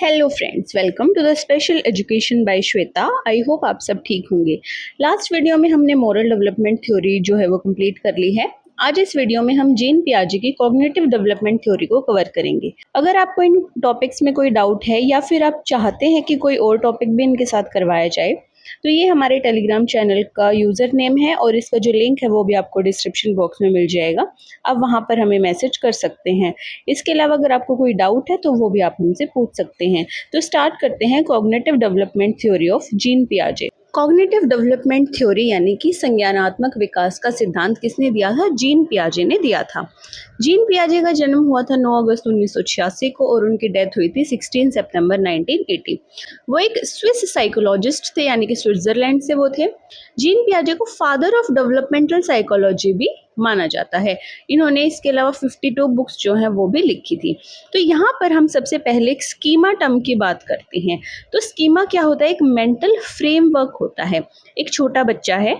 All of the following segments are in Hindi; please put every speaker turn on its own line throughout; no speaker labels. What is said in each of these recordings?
Hello friends, welcome to the special education by Shweta. I hope आप सब ठीक होंगे। लास्ट वीडियो में हमने मोरल डेवलपमेंट थ्योरी जो है वो कंप्लीट कर ली है। आज इस वीडियो में हम जीन पियाजे की कॉग्निटिव डेवलपमेंट थ्योरी को कवर करेंगे। अगर आपको इन टॉपिक्स में कोई डाउट है या फिर आप चाहते हैं कि कोई और टॉपिक भी इनके साथ करवाया जाए, तो ये हमारे टेलीग्राम चैनल का यूज़र नेम है और इसका जो लिंक है वो भी आपको डिस्क्रिप्शन बॉक्स में मिल जाएगा। आप वहाँ पर हमें मैसेज कर सकते हैं। इसके अलावा अगर आपको कोई डाउट है तो वो भी आप हमसे पूछ सकते हैं। तो स्टार्ट करते हैं cognitive development theory of Jean पियाजे। कॉग्निटिव डेवलपमेंट थ्योरी यानी कि संज्ञानात्मक विकास का सिद्धांत किसने दिया था? जीन पियाजे ने दिया था। जीन पियाजे का जन्म हुआ था 9 अगस्त 1986 को और उनकी डेथ हुई थी 16 सितंबर 1980। वो एक स्विस साइकोलॉजिस्ट थे, यानी कि स्विट्जरलैंड से वो थे। जीन पियाजे को फादर ऑफ डेवलपमेंटल साइकोलॉजी भी माना जाता है। इन्होंने इसके अलावा 52 बुक्स जो हैं वो भी लिखी थी। तो यहाँ पर हम सबसे पहले एक स्कीमा टर्म की बात करते हैं। तो स्कीमा क्या होता है? एक मेंटल फ्रेमवर्क होता है। एक छोटा बच्चा है,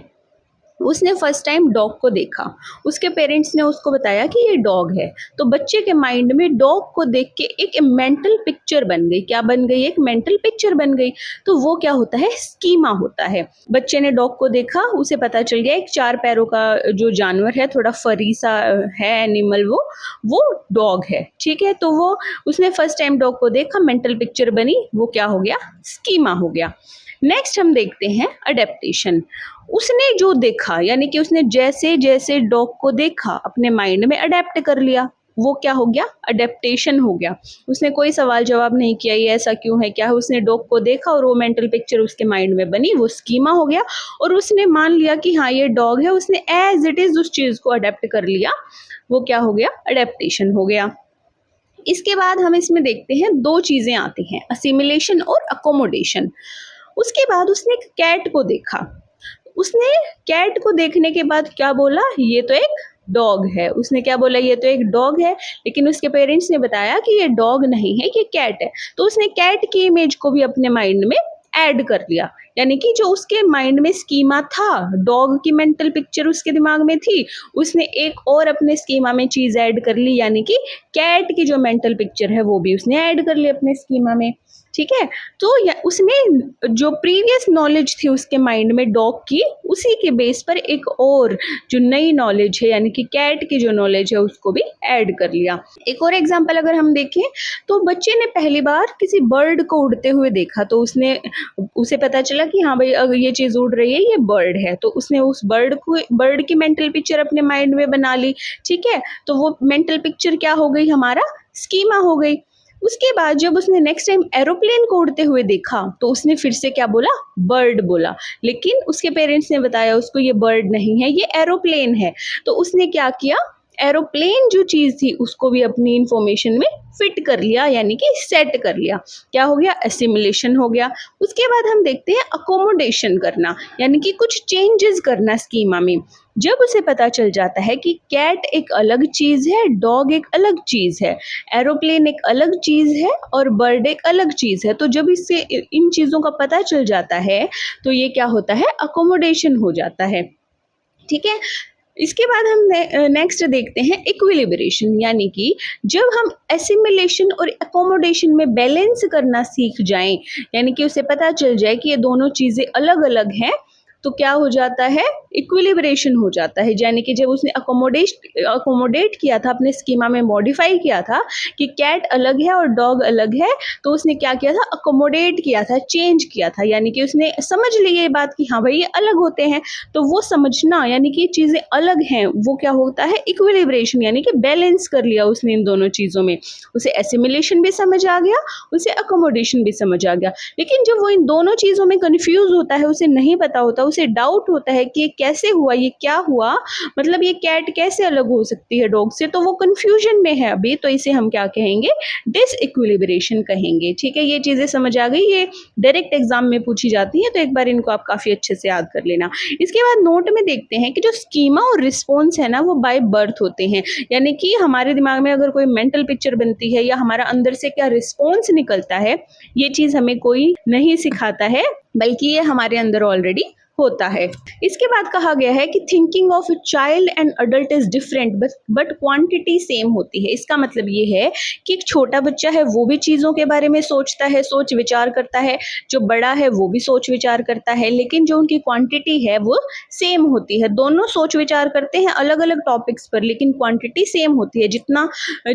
उसने फर्स्ट टाइम डॉग को देखा, उसके पेरेंट्स ने उसको बताया कि ये डॉग है, तो बच्चे के माइंड में डॉग को देख के एक मेंटल पिक्चर बन गई। क्या बन गई? एक मेंटल पिक्चर बन गई। तो वो क्या होता है? स्कीमा होता है। बच्चे ने डॉग को देखा, उसे पता चल गया एक 4 पैरों का जो जानवर है, थोड़ा फरी सा है एनिमल, वो डॉग है। ठीक है, तो वो उसने फर्स्ट टाइम डॉग को देखा, मेंटल पिक्चर बनी, वो क्या हो गया? स्कीमा हो गया। नेक्स्ट हम देखते हैं अडेप्टेशन। उसने जो देखा, यानी कि उसने जैसे जैसे डॉग को देखा अपने माइंड में अडेप्ट कर लिया, वो क्या हो गया? अडेप्टेशन हो गया। उसने कोई सवाल जवाब नहीं किया, ये ऐसा क्यों है, क्या है, उसने डॉग को देखा और वो मेंटल पिक्चर उसके माइंड में बनी, वो स्कीमा हो गया। और उसने मान लिया कि हाँ ये डॉग है, उसने एज इट इज उस चीज को अडेप्ट कर लिया, वो क्या हो गया? अडेप्टेशन हो गया। इसके बाद हम इसमें देखते हैं 2 चीजें आती हैं, असिमिलेशन और अकोमोडेशन। उसके बाद उसने एक कैट को देखा, उसने कैट को देखने के बाद क्या बोला? ये तो एक डॉग है। उसने क्या बोला? ये तो एक डॉग है। लेकिन उसके पेरेंट्स ने बताया कि ये डॉग नहीं है, ये कैट है। तो उसने कैट की इमेज को भी अपने माइंड में ऐड कर लिया, यानी कि जो उसके माइंड में स्कीमा था, डॉग की मेंटल पिक्चर उसके दिमाग में थी, उसने एक और अपने स्कीमा में चीज ऐड कर ली, यानी कि कैट की जो मेंटल पिक्चर है वो भी उसने ऐड कर ली अपने स्कीमा में। ठीक है, तो उसने जो प्रीवियस नॉलेज थी उसके माइंड में डॉग की, उसी के बेस पर एक और जो नई नॉलेज है, यानी कि कैट की जो नॉलेज है, उसको भी ऐड कर लिया। एक और एग्जांपल अगर हम देखें तो बच्चे ने पहली बार किसी बर्ड को उड़ते हुए देखा, तो उसे पता चला कि हाँ भाई अगर ये चीज उड़ रही है, ये बर्ड है, तो उसने उस बर्ड की मेंटल पिक्चर अपने माइंड में बना ली। ठीक है, तो वो मेंटल पिक्चर क्या हो गई? हमारा स्कीमा हो गई। उसके बाद जब उसने नेक्स्ट टाइम एरोप्लेन को उड़ते हुए देखा, तो उसने फिर से क्या बोला? बर्ड बोला। लेकिन उसके पेरेंट्स ने बताया उसको ये बर्ड नहीं है, ये एरोप्लेन है। तो उसने क्या किया? एरोप्लेन जो चीज थी उसको भी अपनी इंफॉर्मेशन में फिट कर लिया, यानी कि सेट कर लिया। क्या हो गया? एसिमिलेशन हो गया। उसके बाद हम देखते हैं अकोमोडेशन करना, यानी कि कुछ चेंजेस करना स्कीमा में। जब उसे पता चल जाता है कि कैट एक अलग चीज है, डॉग एक अलग चीज है, एरोप्लेन एक अलग चीज है और बर्ड एक अलग चीज है, तो जब इससे इन चीजों का पता चल जाता है तो ये क्या होता है? अकोमोडेशन हो जाता है। ठीक है, इसके बाद हम नेक्स्ट देखते हैं इक्विलिब्रेशन, यानी कि जब हम एसिमिलेशन और अकोमोडेशन में बैलेंस करना सीख जाएं, यानी कि उसे पता चल जाए कि ये दोनों चीजें अलग अलग हैं, तो क्या हो जाता है? इक्विलिब्रेशन हो जाता है। यानी कि जब उसने अकोमोडेट किया था, अपने स्कीमा में मॉडिफाई किया था कि कैट अलग है और डॉग अलग है, तो उसने क्या किया था? अकोमोडेट किया था, चेंज किया था, यानी कि उसने समझ ली ये बात कि हाँ भाई ये अलग होते हैं। तो वो समझना, यानी कि चीजें अलग हैं, वो क्या होता है? इक्विलिब्रेशन, यानी कि बैलेंस कर लिया उसने इन दोनों चीजों में। उसे एसिमिलेशन भी समझ आ गया, उसे अकोमोडेशन भी समझ आ गया। लेकिन जब वो इन दोनों चीजों में कंफ्यूज होता है, उसे नहीं पता होता, उसे डाउट होता है कि ये कैसे हुआ, ये क्या हुआ, मतलब ये कैट कैसे अलग हो सकती है डॉग से, तो वो कंफ्यूजन में है अभी, तो इसे हम क्या कहेंगे? डिसइक्विलिब्रेशन कहेंगे। ठीक है, ये चीजें समझ आ गई, ये डायरेक्ट एग्जाम में पूछी जाती है, तो एक बार इनको आप काफी अच्छे से याद कर लेना। इसके बाद नोट में देखते हैं कि जो स्कीमा और रिस्पॉन्स है ना, वो बाय बर्थ होते हैं, यानी कि हमारे दिमाग में अगर कोई मेंटल पिक्चर बनती है या हमारा अंदर से क्या रिस्पॉन्स निकलता है, ये चीज हमें कोई नहीं सिखाता है, बल्कि ये हमारे अंदर ऑलरेडी होता है। इसके बाद कहा गया है कि thinking of child and adult is different but quantity same होती है। इसका मतलब ये है कि एक छोटा बच्चा है वो भी चीज़ों के बारे में सोचता है, सोच विचार करता है, जो बड़ा है वो भी सोच विचार करता है, लेकिन जो उनकी क्वांटिटी है वो सेम होती है। दोनों सोच विचार करते हैं अलग अलग टॉपिक्स पर, लेकिन क्वांटिटी सेम होती है।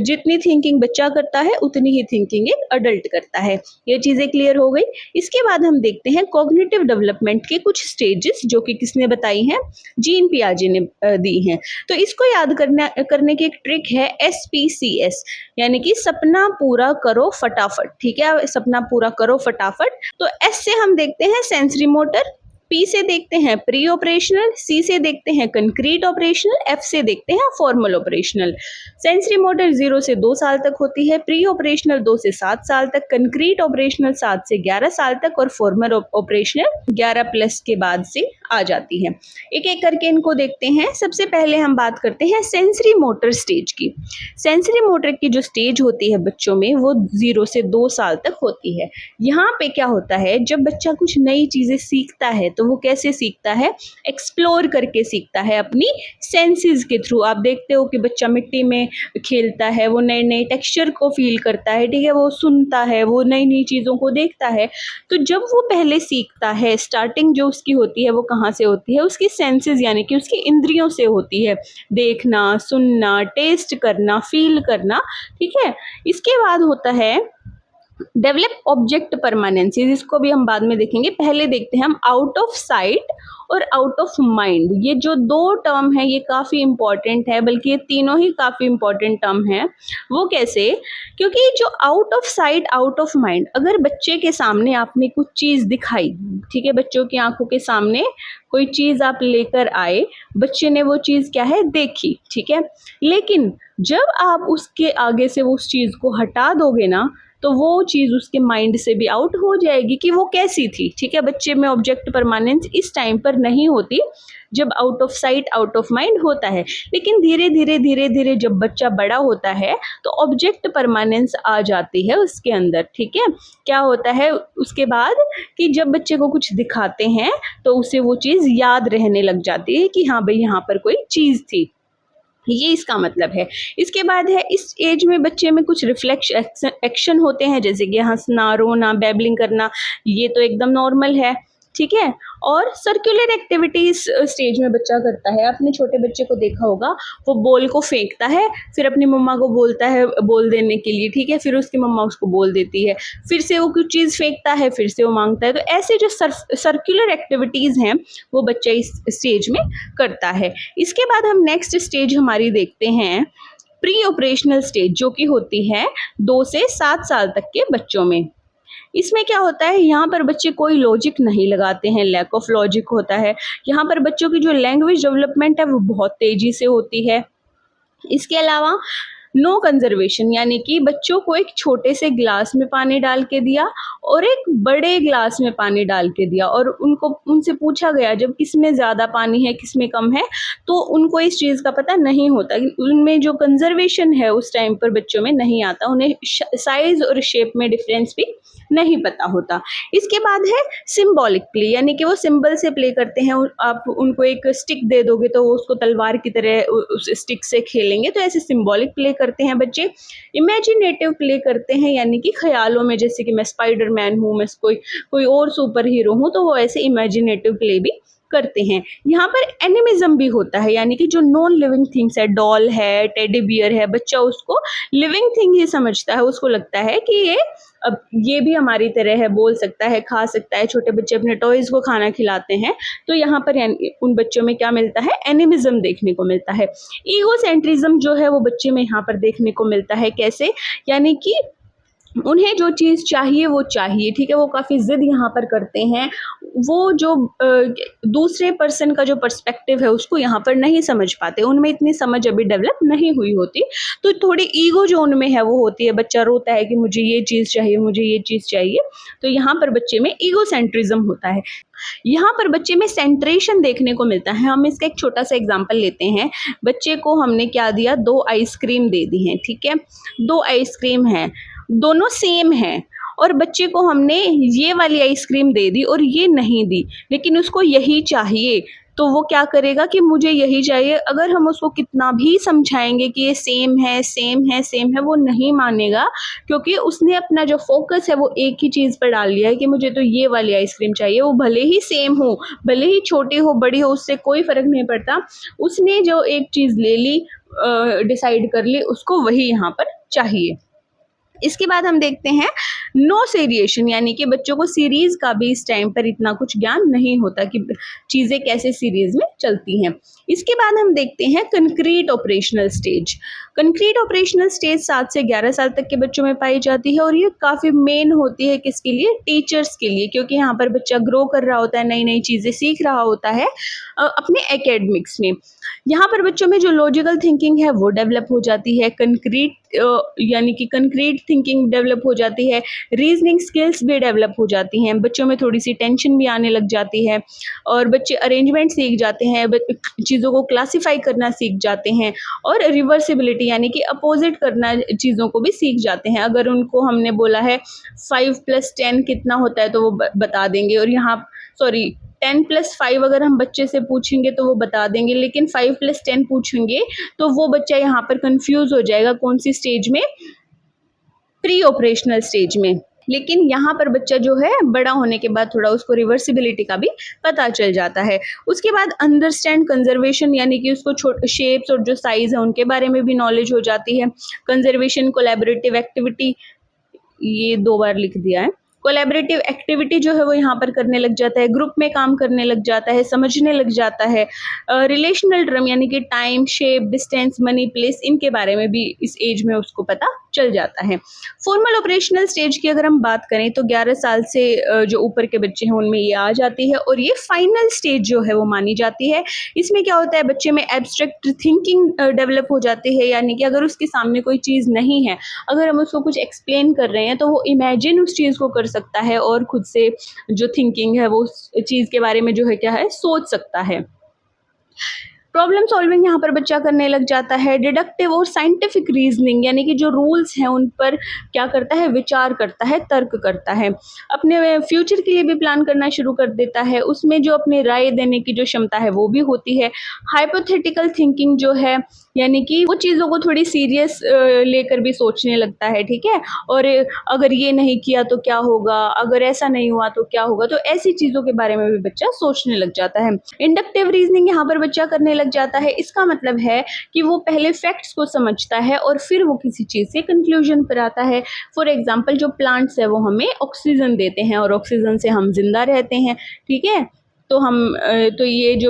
जितनी थिंकिंग बच्चा करता है उतनी ही थिंकिंग एक अडल्ट करता है। ये चीज़ें क्लियर हो गई। इसके बाद हम देखते हैं कॉग्निटिव डेवलपमेंट के कुछ स्टेजेस, जो कि किसने बताई हैं, जीन पियाजे ने दी हैं। तो इसको याद करने की एक ट्रिक है SPCS, यानी कि सपना पूरा करो फटाफट। ठीक है, सपना पूरा करो फटाफट। तो S से हम देखते हैं सेंसरी मोटर, P से देखते हैं प्री ऑपरेशनल, C से देखते हैं कंक्रीट ऑपरेशनल, F से देखते हैं फॉर्मल ऑपरेशनल। सेंसरी मोटर 0 से 2 साल तक होती है, प्री ऑपरेशनल 2 से 7 साल तक, कंक्रीट ऑपरेशनल 7 से 11 साल तक और फॉर्मल ऑपरेशनल 11+ के बाद से आ जाती है। एक एक करके इनको देखते हैं। सबसे पहले हम बात करते हैं सेंसरी मोटर स्टेज की। सेंसरी मोटर की जो स्टेज होती है बच्चों में वो 0 से 2 साल तक होती है। यहाँ पे क्या होता है, जब बच्चा कुछ नई चीज़ें सीखता है तो वो कैसे सीखता है, एक्सप्लोर करके सीखता है अपनी सेंसेस के थ्रू। आप देखते हो कि बच्चा मिट्टी में खेलता है, वो नए नए टेक्सचर को फील करता है, ठीक है, वो सुनता है, वो नई नई चीज़ों को देखता है। तो जब वो पहले सीखता है, स्टार्टिंग जो उसकी होती है वो कहाँ से होती है, उसकी सेंसेस यानी कि उसकी इंद्रियों से होती है। देखना, सुनना, टेस्ट करना, फील करना, ठीक है। इसके बाद होता है डेवलप ऑब्जेक्ट परमानेंसी, इसको भी हम बाद में देखेंगे। पहले देखते हैं हम आउट ऑफ साइट और आउट ऑफ माइंड। ये जो 2 टर्म है ये काफ़ी इंपॉर्टेंट है, बल्कि ये तीनों ही काफ़ी इंपॉर्टेंट टर्म है। वो कैसे, क्योंकि जो out of sight out of mind, अगर बच्चे के सामने आपने कुछ चीज़ दिखाई, ठीक है, बच्चों की आंखों के सामने कोई चीज़ आप लेकर आए, बच्चे ने वो चीज़ क्या है देखी, ठीक है, लेकिन जब आप उसके आगे से उस चीज़ को हटा दोगे ना, तो वो चीज़ उसके माइंड से भी आउट हो जाएगी कि वो कैसी थी, ठीक है। बच्चे में ऑब्जेक्ट परमानेंस इस टाइम पर नहीं होती जब out of sight out of mind होता है, लेकिन धीरे धीरे जब बच्चा बड़ा होता है तो ऑब्जेक्ट परमानेंस आ जाती है उसके अंदर, ठीक है। क्या होता है उसके बाद कि जब बच्चे को कुछ दिखाते हैं तो उसे वो चीज़ याद रहने लग जाती है कि हाँ भाई यहाँ पर कोई चीज़ थी, ये इसका मतलब है। इसके बाद है इस एज में बच्चे में कुछ रिफ्लेक्स एक्शन होते हैं, जैसे कि हंसना, रोना, बैबलिंग करना, ये तो एकदम नॉर्मल है, ठीक है। और सर्कुलर एक्टिविटीज स्टेज में बच्चा करता है। आपने छोटे बच्चे को देखा होगा, वो बॉल को फेंकता है, फिर अपनी मम्मा को बोलता है बॉल देने के लिए, ठीक है, फिर उसकी मम्मा उसको बॉल देती है, फिर से वो कुछ चीज़ फेंकता है, फिर से वो मांगता है। तो ऐसे जो सर्कुलर एक्टिविटीज़ हैं वो बच्चा इस स्टेज में करता है। इसके बाद हम नेक्स्ट स्टेज हमारी देखते हैं प्री ऑपरेशनल स्टेज, जो कि होती है 2 से 7 साल तक के बच्चों में। इसमें क्या होता है, यहाँ पर बच्चे कोई लॉजिक नहीं लगाते हैं, लैक ऑफ लॉजिक होता है। यहाँ पर बच्चों की जो लैंग्वेज डेवलपमेंट है वो बहुत तेज़ी से होती है। इसके अलावा नो कंजर्वेशन, यानी कि बच्चों को एक छोटे से ग्लास में पानी डाल के दिया और एक बड़े ग्लास में पानी डाल के दिया, और उनसे पूछा गया जब किसमें ज़्यादा पानी है किसमें कम है, तो उनको इस चीज़ का पता नहीं होता। उनमें जो कंजर्वेशन है उस टाइम पर बच्चों में नहीं आता, उन्हें साइज और शेप में डिफरेंस भी नहीं पता होता। इसके बाद है सिंबॉलिक प्ले, यानी कि वो सिंबल से प्ले करते हैं। आप उनको एक स्टिक दे दोगे तो वो उसको तलवार की तरह उस स्टिक से खेलेंगे, तो ऐसे सिंबॉलिक प्ले करते हैं बच्चे। इमेजिनेटिव प्ले करते हैं, यानी कि ख्यालों में, जैसे कि मैं स्पाइडरमैन हूँ, मैं कोई और सुपर हीरो हूँ, तो वो ऐसे इमेजिनेटिव प्ले भी करते हैं। यहाँ पर एनिमिज्म भी होता है, यानी कि जो नॉन लिविंग थिंग्स है, डॉल है, टेडी बियर है, बच्चा उसको लिविंग थिंग ही समझता है, उसको लगता है कि ये भी हमारी तरह है, बोल सकता है, खा सकता है। छोटे बच्चे अपने टॉयज को खाना खिलाते हैं, तो यहाँ पर उन बच्चों में क्या मिलता है, एनिमिज्म देखने को मिलता है। ईगोसेंट्रिज्म जो है वो बच्चे में यहाँ पर देखने को मिलता है। कैसे, यानी कि उन्हें जो चीज़ चाहिए वो चाहिए, ठीक है, वो काफ़ी ज़िद यहाँ पर करते हैं। वो जो दूसरे पर्सन का जो पर्सपेक्टिव है उसको यहाँ पर नहीं समझ पाते, उनमें इतनी समझ अभी डेवलप नहीं हुई होती, तो थोड़ी ईगो जो उनमें है वो होती है। बच्चा रोता है कि मुझे ये चीज़ चाहिए, मुझे ये चीज़ चाहिए, तो यहाँ पर बच्चे में ईगोसेंट्रिज्म होता है। यहाँ पर बच्चे में सेंट्रेशन देखने को मिलता है। हम इसका एक छोटा सा एग्जांपल लेते हैं। बच्चे को हमने क्या दिया, 2 आइसक्रीम दे दी हैं, ठीक है, 2 आइसक्रीम हैं, दोनों सेम हैं, और बच्चे को हमने ये वाली आइसक्रीम दे दी और ये नहीं दी, लेकिन उसको यही चाहिए, तो वो क्या करेगा कि मुझे यही चाहिए। अगर हम उसको कितना भी समझाएंगे कि ये सेम है सेम है सेम है, वो नहीं मानेगा, क्योंकि उसने अपना जो फोकस है वो एक ही चीज़ पर डाल लिया है कि मुझे तो ये वाली आइसक्रीम चाहिए। वो भले ही सेम हो, भले ही छोटी हो बड़ी हो, उससे कोई फ़र्क नहीं पड़ता। उसने जो एक चीज़ ले ली, डिसाइड कर ली, उसको वही यहाँ पर चाहिए। इसके बाद हम देखते हैं नो सीरिएशन, यानी कि बच्चों को सीरीज का भी इस टाइम पर इतना कुछ ज्ञान नहीं होता कि चीज़ें कैसे सीरीज में चलती हैं। इसके बाद हम देखते हैं concrete operational stage. Concrete operational stage 7 से 11 साल तक के बच्चों में पाई जाती है और ये काफ़ी मेन होती है किसके लिए? टीचर्स के लिए, क्योंकि यहाँ पर बच्चा ग्रो कर रहा होता है, नई नई चीज़ें सीख रहा होता है अपने एकेडमिक्स में। यहाँ पर बच्चों में जो लॉजिकल थिंकिंग है वो डेवलप हो जाती है, कंक्रीट यानी कि कंक्रीट थिंकिंग डेवलप हो जाती है, रीजनिंग स्किल्स भी डेवलप हो जाती हैं, बच्चों में थोड़ी सी टेंशन भी आने लग जाती है और बच्चे अरेंजमेंट सीख जाते हैं, चीज़ों को क्लासीफाई करना सीख जाते हैं और रिवर्सिबिलिटी यानी कि अपोजिट करना चीज़ों को भी सीख जाते हैं। अगर उनको हमने बोला है 5 + 10 कितना होता है तो वो बता देंगे, और यहाँ 10 + 5 अगर हम बच्चे से पूछेंगे तो वो बता देंगे, लेकिन 5 + 10 पूछेंगे तो वो बच्चा यहाँ पर कंफ्यूज हो जाएगा कौन सी स्टेज में? प्री ऑपरेशनल स्टेज में। लेकिन यहाँ पर बच्चा जो है बड़ा होने के बाद थोड़ा उसको रिवर्सिबिलिटी का भी पता चल जाता है। उसके बाद अंडरस्टैंड कंजर्वेशन, यानी कि उसको शेप्स और जो साइज है उनके बारे में भी नॉलेज हो जाती है। कंजर्वेशन, कोलैबोरेटिव एक्टिविटी, ये 2 बार लिख दिया है। कोलैबोरेटिव एक्टिविटी जो है वो यहाँ पर करने लग जाता है, ग्रुप में काम करने लग जाता है, समझने लग जाता है। रिलेशनल ड्रम यानी कि time, shape, distance, money, place, इनके बारे में भी इस एज में उसको पता चल जाता है। फॉर्मल ऑपरेशनल स्टेज की अगर हम बात करें तो 11 साल से जो ऊपर के बच्चे हैं उनमें ये आ जाती है और ये फाइनल स्टेज जो है वो मानी जाती है। इसमें क्या होता है, बच्चे में एब्स्ट्रैक्ट थिंकिंग डेवलप हो जाती है, यानी कि अगर उसके सामने कोई चीज़ नहीं है, अगर हम उसको कुछ एक्सप्लेन कर रहे हैं तो वो इमेजिन उस चीज़ को कर सकता है और खुद से जो थिंकिंग है वो उस चीज़ के बारे में जो है क्या है सोच सकता है। प्रॉब्लम सॉल्विंग यहाँ पर बच्चा करने लग जाता है। डिडक्टिव और साइंटिफिक रीजनिंग यानी कि जो रूल्स हैं उन पर क्या करता है, विचार करता है, तर्क करता है। अपने फ्यूचर के लिए भी प्लान करना शुरू कर देता है, उसमें जो अपनी राय देने की जो क्षमता है वो भी होती है। हाइपोथेटिकल थिंकिंग जो है, यानी कि वो चीज़ों को थोड़ी सीरियस लेकर भी सोचने लगता है, ठीक है। और अगर ये नहीं किया तो क्या होगा, अगर ऐसा नहीं हुआ तो क्या होगा, तो ऐसी चीज़ों के बारे में भी बच्चा सोचने लग जाता है। इंडक्टिव रीजनिंग यहाँ पर बच्चा करने लग जाता है। इसका मतलब है कि वो पहले फैक्ट्स को समझता है और फिर वो किसी चीज़ से कंक्लूजन पर आता है। फॉर एग्जाम्पल जो प्लांट्स है वो हमें ऑक्सीजन देते हैं और ऑक्सीजन से हम जिंदा रहते हैं, ठीक है। तो ये जो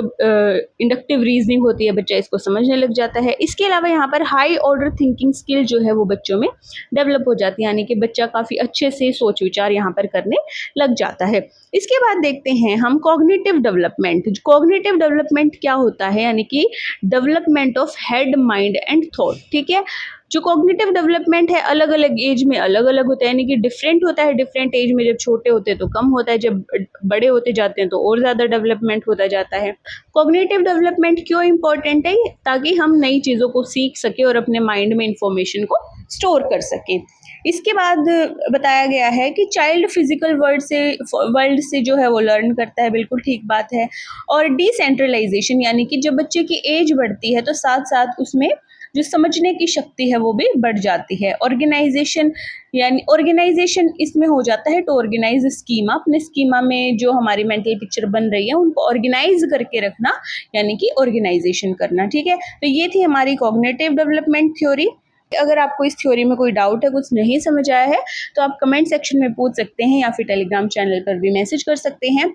इंडक्टिव रीजनिंग होती है बच्चा इसको समझने लग जाता है। इसके अलावा यहाँ पर हाई ऑर्डर थिंकिंग स्किल जो है वो बच्चों में डेवलप हो जाती है, यानी कि बच्चा काफ़ी अच्छे से सोच विचार यहाँ पर करने लग जाता है। इसके बाद देखते हैं हम कॉग्निटिव डेवलपमेंट। कॉग्निटिव डेवलपमेंट क्या होता है, यानी कि development of head, mind and thought, ठीक है। जो कॉग्निटिव डेवलपमेंट है अलग अलग एज में अलग अलग होता है, यानी कि डिफरेंट होता है। डिफरेंट एज में जब छोटे होते हैं तो कम होता है, जब बड़े होते जाते हैं तो और ज़्यादा डेवलपमेंट होता जाता है। कॉग्निटिव डेवलपमेंट क्यों इम्पोर्टेंट है, ताकि हम नई चीज़ों को सीख सकें और अपने माइंड में इंफॉर्मेशन को स्टोर कर सकें। इसके बाद बताया गया है कि चाइल्ड फिजिकल वर्ल्ड से जो है वो लर्न करता है, बिल्कुल ठीक बात है। और डिसेंट्रलाइजेशन, यानी कि जब बच्चे की एज बढ़ती है तो साथ साथ उसमें जो समझने की शक्ति है वो भी बढ़ जाती है। ऑर्गेनाइजेशन, यानी ऑर्गेनाइजेशन इसमें हो जाता है टू ऑर्गेनाइज स्कीमा। अपने स्कीमा में जो हमारी मेंटल पिक्चर बन रही है उनको ऑर्गेनाइज करके रखना, यानी कि ऑर्गेनाइजेशन करना, ठीक है। तो ये थी हमारी कॉग्निटिव डेवलपमेंट थ्योरी। अगर आपको इस थ्योरी में कोई डाउट है, कुछ नहीं समझ आया है, तो आप कमेंट सेक्शन में पूछ सकते हैं या फिर टेलीग्राम चैनल पर भी मैसेज कर सकते हैं।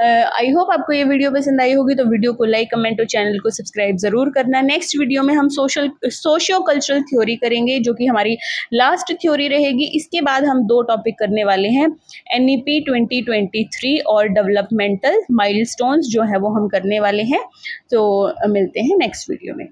आई होप आपको ये वीडियो पसंद आई होगी, तो वीडियो को लाइक, कमेंट और चैनल को सब्सक्राइब ज़रूर करना। नेक्स्ट वीडियो में हम सोशियो कल्चरल थ्योरी करेंगे, जो कि हमारी लास्ट थ्योरी रहेगी। इसके बाद हम 2 टॉपिक करने वाले हैं, NEP 2023 और डेवलपमेंटल माइलस्टोन्स जो है वो हम करने वाले हैं। तो मिलते हैं नेक्स्ट वीडियो में।